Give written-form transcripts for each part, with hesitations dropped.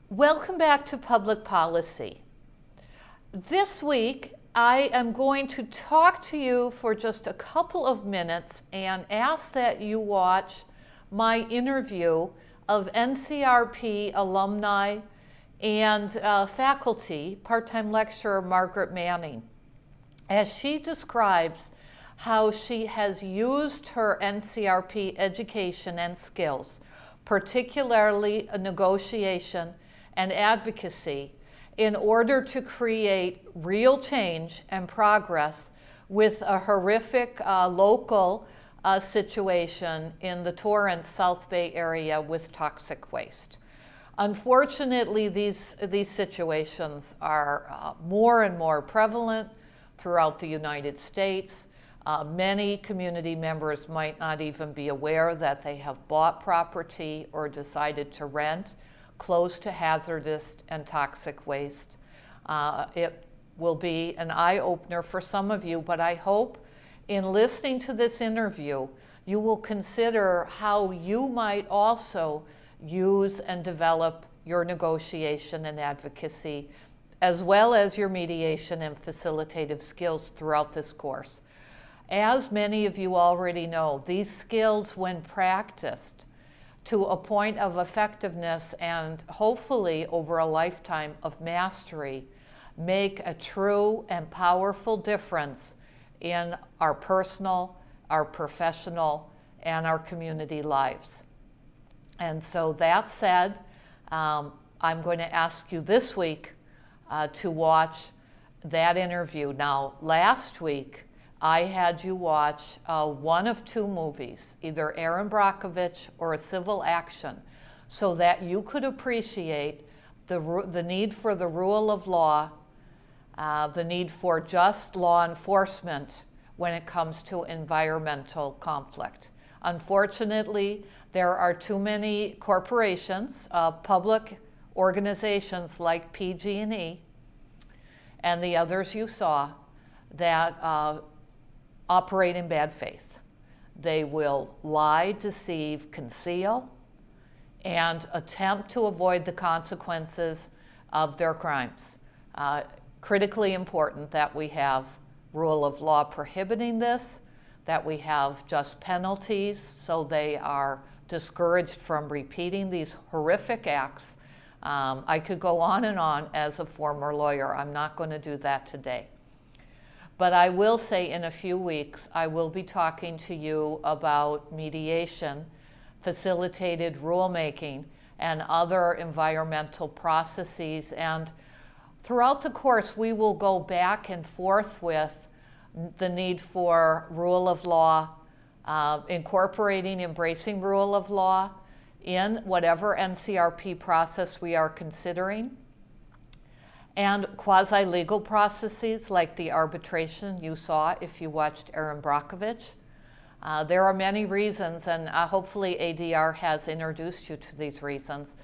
Welcome back to Public Policy. This week, I am going to talk to you for just a couple of minutes and ask that you watch my interview of NCRP alumni and faculty, part-time lecturer Margaret Manning, as she describes how she has used her NCRP education and skills, particularly negotiation and advocacy, in order to create real change and progress with a horrific local situation in the Torrance South Bay area with toxic waste. Unfortunately, these situations are more and more prevalent throughout the United States. Many community members might not even be aware that they have bought property or decided to rent close to hazardous and toxic waste. It will be an eye-opener for some of you, but I hope in listening to this interview, you will consider how you might also use and develop your negotiation and advocacy, as well as your mediation and facilitative skills throughout this course. As many of you already know, these skills, when practiced to a point of effectiveness and hopefully over a lifetime of mastery, make a true and powerful difference in our personal, our professional, and our community lives. And so that said, I'm going to ask you this week to watch that interview. Now, last week, I had you watch one of two movies, either Erin Brockovich or A Civil Action, so that you could appreciate the need for the rule of law, the need for just law enforcement when it comes to environmental conflict. Unfortunately, there are too many corporations, public organizations like PG&E and the others you saw that operate in bad faith. They will lie, deceive, conceal, and attempt to avoid the consequences of their crimes. Critically important that we have rule of law prohibiting this, that we have just penalties so they are discouraged from repeating these horrific acts. I could go on and on as a former lawyer. I'm not going to do that today. But I will say in a few weeks, I will be talking to you about mediation, facilitated rulemaking, and other environmental processes. And throughout the course, we will go back and forth with the need for rule of law, embracing rule of law in whatever NCRP process we are considering, and quasi-legal processes like the arbitration you saw if you watched Erin Brockovich. There are many reasons, and hopefully ADR has introduced you to these reasons,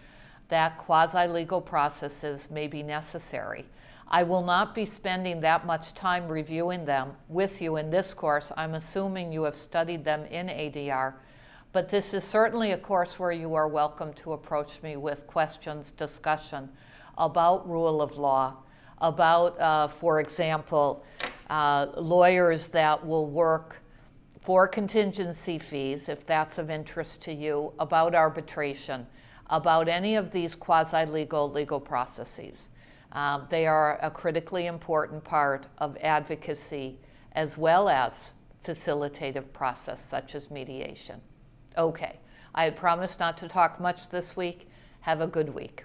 that quasi-legal processes may be necessary. I will not be spending that much time reviewing them with you in this course. I'm assuming you have studied them in ADR, but this is certainly a course where you are welcome to approach me with questions, discussion about rule of law, about, for example, lawyers that will work for contingency fees, if that's of interest to you, about arbitration, about any of these quasi-legal legal processes. They are a critically important part of advocacy as well as facilitative process such as mediation. Okay, I had promised not to talk much this week. Have a good week.